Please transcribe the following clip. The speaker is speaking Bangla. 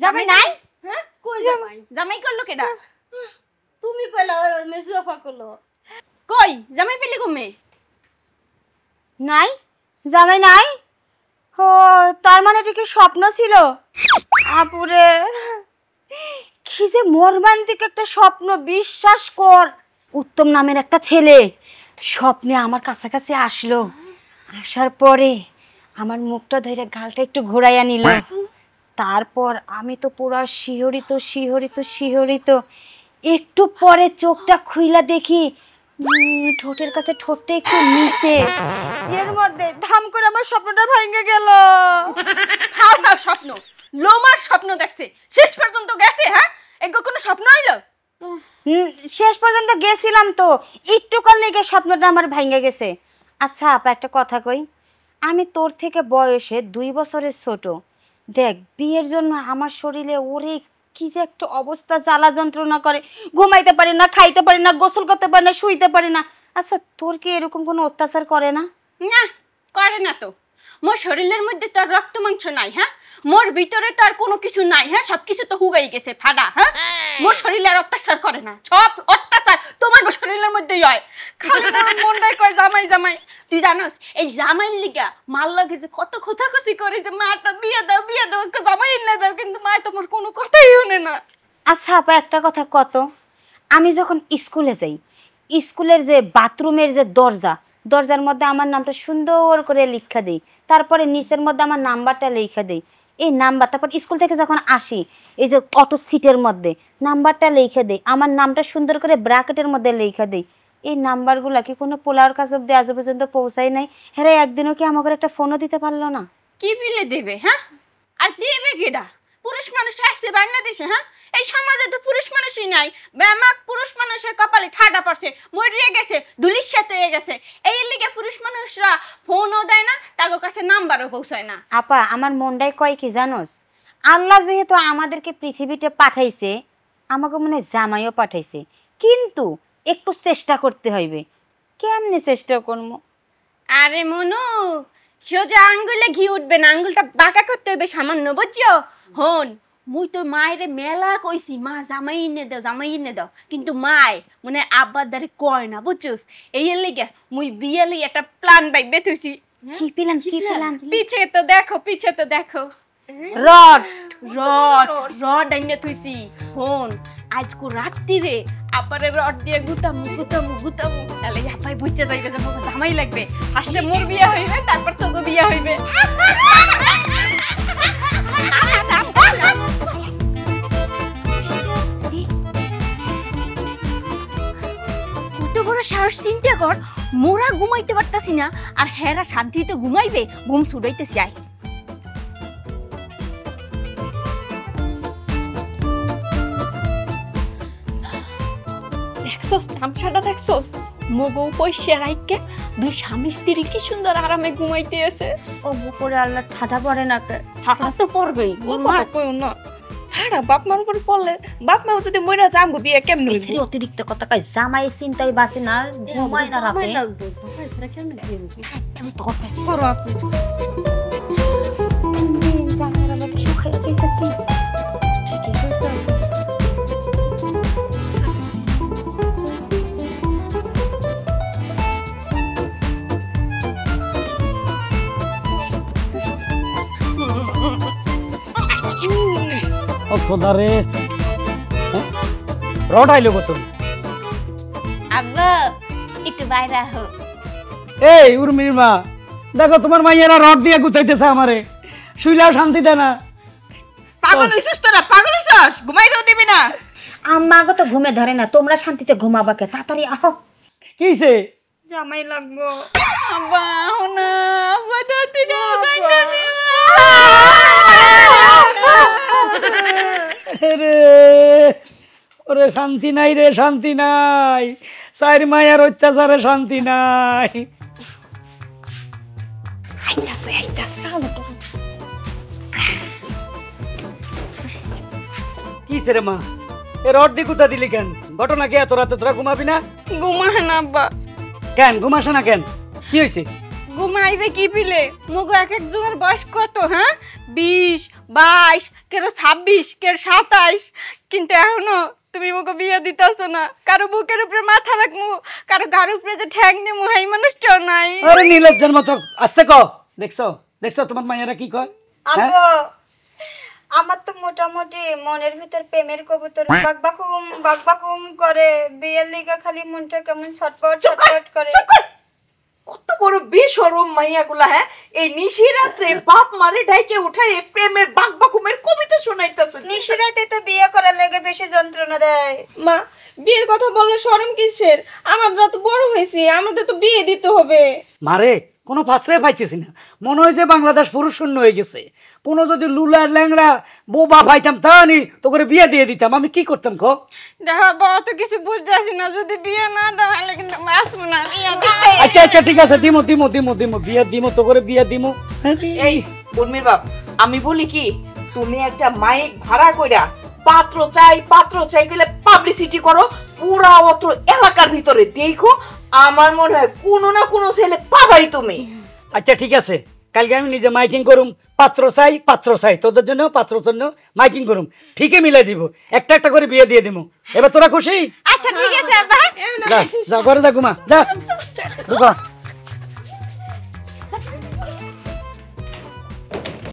জামাই নাই? হ্যাঁ কই জামাই? জামাই করলো কেডা? তুমি কইলা মেসু আপা কইলো। কই জামাই পেলি কমে? নাই? জামাই নাই? ও তার মানে এটা কি স্বপ্ন ছিল? আপুরে কি যে মর্মান্তিক একটা স্বপ্ন, বিশ্বাস কর। উত্তম নামের একটা ছেলে স্বপ্নে আমার কাছাকাছি আসলো, আসার পরে আমার মুখটা ধরে গালটা একটু ঘোরাইয়া নিল। তারপর আমি তো পুরা শিহরিত শিহরিত শিহরিত। একটু পরে চোখটা খুইলা দেখি ঠোঁটের কাছে ঠোঁটটা একটু নিচে, এর মধ্যে ধাম করে আমার স্বপ্নটা ভেঙে গেল। খাও খাও স্বপ্ন, লোমার স্বপ্ন দেখছে, শেষ পর্যন্ত গেছে। হ্যাঁ এগো কোনো স্বপ্ন হইলো? শেষ পর্যন্ত গেছিলাম তো, একটু করলে গিয়ে স্বপ্নটা আমার ভেঙে গেছে। আচ্ছা আপা একটা কথা কই, আমি তোর থেকে বয়সে 2 বছরের ছোট। দেখ বিয়ের জন্য আমার শরীরে ওরে কি যে একটা অবস্থা, জ্বালা যন্ত্রণা করে, ঘুমাইতে পারি না, খাইতে পারি না, গোসল করতে পারি না, শুইতে পারি না। আচ্ছা তোর কি এরকম কোনো অত্যাচার করে না? না করে না তো। মোর শরীরের মধ্যে তো আর রক্ত মাংস নাই। হ্যাঁ মোর ভিতরে তো আর কোনো কিছু নাই। হ্যাঁ সবকিছু তো হুগাই গেছে ফাডা। হ্যাঁ মোর শরীরে আর অত্যাচার করে না, সব অত্যাচার তোমার শরীরের মধ্যেই হয়। খালি মোর মনটাই কয় জামাই জামাই। তুই জানোস এই জামাইয়ের লিগা মাল লাগে যে কত খোঁচাখুচি করে যে মাটা বিয়ে দাও বিয়ে দাও, জামাই এনে দাও, কিন্তু মা তোমার কোনো কথাই শুনে না। আচ্ছা আপা একটা কথা কত, আমি যখন স্কুলে যাই, স্কুলের যে বাথরুমের যে দরজার মধ্যে আমার নামটা সুন্দর করে লিখা দেই, তারপরে নিচের মধ্যে আমার নাম্বারটা লেখা দেই, এই নাম্বার, তারপর স্কুল থেকে যখন আসি এই যে অটো সিটের মধ্যে নাম্বারটা লিখে দেই, আমার নামটা সুন্দর করে ব্র্যাকেটের মধ্যে লিখে দেই। এই নাম্বারগুলা কি কোনো পোলার কাছে অব্দি আজ পর্যন্ত পৌঁছায় নাই? হ্যাঁ একদিনও কি আমাকে একটা ফোনও দিতে পারলো না? কি বিলে দেবে? হ্যাঁ আর দেবে কেডা? পুরুষ মানুষ আসছে বাংলাদেশে। হ্যাঁ এই সমাজে তো পুরুষ মানুষই নাই। ব্যামাক পুরুষ মানুষের কপালে ঠাডা পড়ছে, মরিয়ে গেছে, দুলিশ্বাত হয়ে গেছে। এই লিগে পুরুষ মানুষরা ফোনও দেয় না, তার কাছে নাম্বারও পৌঁছায় না। আপা আমার মনটাই কয় কি জানোস, আল্লাহ যেহেতু আমাদেরকে পৃথিবীতে পাঠাইছে, আমাকে মনে হয় জামাইও পাঠাইছে, কিন্তু একটু চেষ্টা করতে হইবে। কেমনে চেষ্টা করবো? আরে মনু, সোজা আঙ্গুলে ঘি উঠবে না, আঙ্গুলটা বাঁকা করতে হইবে সামান্য, বুঝছো? হন মুই তো মায়েরে মেলা কইছি মা জামাই এনে দাও জামাই এনে দাও, কিন্তু মায় মানে আব্বার দ্বারে কয় না, বুঝছোস? এই লেগে মুই বিয়ে লই একটা প্ল্যান বাইবে থুইছি। কি পেলাম কি পেলাম? পিছে তো দেখো, পিছে তো দেখো, রড রড রড আইনে থুইছি। হন আজকো রাত্রিরে আপারে রড দিয়ে গুতামু গুতামু গুতামু, তাহলে আপাই বুঝতে যাইবে যে বাবা জামাই লাগবে। ফার্স্টে মোর বিয়ে হইবে, তারপর তোকে বিয়ে হইবে। কত বড় সাহস চিন্তা কর, মোরা ঘুমাইতে পারতাছি না আর হেরা শান্তিতে ঘুমাইবে, ঘুম ছুটাইতে চাই। দেখছোস তামসাটা দেখছোস? মগো পয়সা রাইকে দুই স্বামী স্ত্রী কি সুন্দর আরামে ঘুমাইতে আছে। ও উপরে আল্লাহ ঠাডা পড়ে না? ঠাডা তো পড়বেই, ও কথা কইও না। ঠাডা বাপ মার উপরে পড়লে বাপ মা যদি মইরা যাঙ্গো বিয়ে কেমনে হইব? এর অতিরিক্ত কথা কয়, জামাই চিন্তাই বাসে না, ঘুমায় না রাতে। ব্যবস্থা করতেছি। করো আপনি। জামাইরা আমি শুকাইয়া যাইতাছি। ঠিকই কইছো। ও খোদা রে, রড আইলো কত? আব্বা একটু বাইরে আহো। এই উর্মির মা, দেখো তোমার মাইয়েরা রড দিয়ে গুতাইতেছে আমারে, শুইলাও শান্তি দেয় না। পাগল হইছিস তোরা? পাগল হইছিস? ঘুমাইতেও দিবি না? আমাকে তো ঘুমে ধরে না, তোমরা শান্তিতে ঘুমাবা কে? তাড়াতাড়ি আহো। কিছে? জামাই লাগবো। আব্বা আহো না, আব্বা তাতে না গাইতে দিও। রে ওরে শান্তি নাই রে, শান্তি নাই, চার মায়ের অত্যাচারে শান্তি নাই। আইতাছে আইতাছে। কিছে রে মা, এ রড দিয়ে গুতা দিলি কেন? ঘটনা কি এত রাতে তোরা ঘুমাবি না? ঘুমায় না আব্বা। কেন ঘুমাস না কেন? কি হয়েছে? ঘুমাইবে কি পিলে মুগো এক একজনের বয়স কত হ্যাঁ 20 22 কেউ 26 কেউ 27 কিন্তু এখনো তুমি মুগো বিয়ে দিতাছো না কারো বুকের উপরে মাথা রাখমু কারো গার উপরে যে ঠ্যাং দিমু এই মানুষটাও নাই আরে নীলজ্জের মতো আস্তে ক দেখছো দেখছো তোমার মায়েরা কি কয় আব্বু আমার তো মোটামুটি মনের ভিতর প্রেমের কবুতর বাকবাকুম করে বিয়ের লিগা খালি মনটা কেমন ছটপট ছটপট করে কত বড় বেশরম মাইয়াগুলা হ্যাঁ এই নিশি রাত্রে বাপ মারে ডাইকে উঠায় প্রেমের বাকবাকুমের কবিতা শোনাইতেছে নিশিরাতে তো বিয়ে করার লাগে বেশি যন্ত্রণা দেয় মা বিয়ের কথা বললে শরম কিসের আমরা তো বড় হয়েছি আমাদের তো বিয়ে দিতে হবে মারে কোনো পাত্রে পাইতেছি না মনে হয় যে বাংলাদেশ পুরুষ শূন্য হয়ে গেছে কোনো যদি লুলা ল্যাংড়া বোবা পাইতাম তাহলে তো করে বিয়ে দিয়ে দিতাম আমি কি করতাম কো দেখা অত কিছু বুঝতেছি না যদি বিয়ে না দাও তাহলে কিন্তু বাঁচবো না বিয়ে দিতে আচ্ছা আচ্ছা ঠিক আছে দিমো দিমো দিমো দিমো বিয়ে দিমো তো করে বিয়ে দিমো এই উর্মির বাপ আমি বলি কি তুমি একটা মাইক ভাড়া কইরা পাত্র চাই কইলে পাবলিসিটি করো পুরা অত এলাকার ভিতরে দেখো আমার মনে হয় কোনো না কোনো ছেলে পাবাই তুমি আচ্ছা ঠিক আছে কালকে আমি নিজে মাইকিং করুম পাত্র চাই তোদের জন্য পাত্র জন্য মাইকিং করুম ঠিকই মিলাই দিব একটা একটা করে বিয়ে দিয়ে দিমু এবার তোরা খুশি আচ্ছা ঠিক আছে আব্বা যা ঘরে যা ঘুমা যা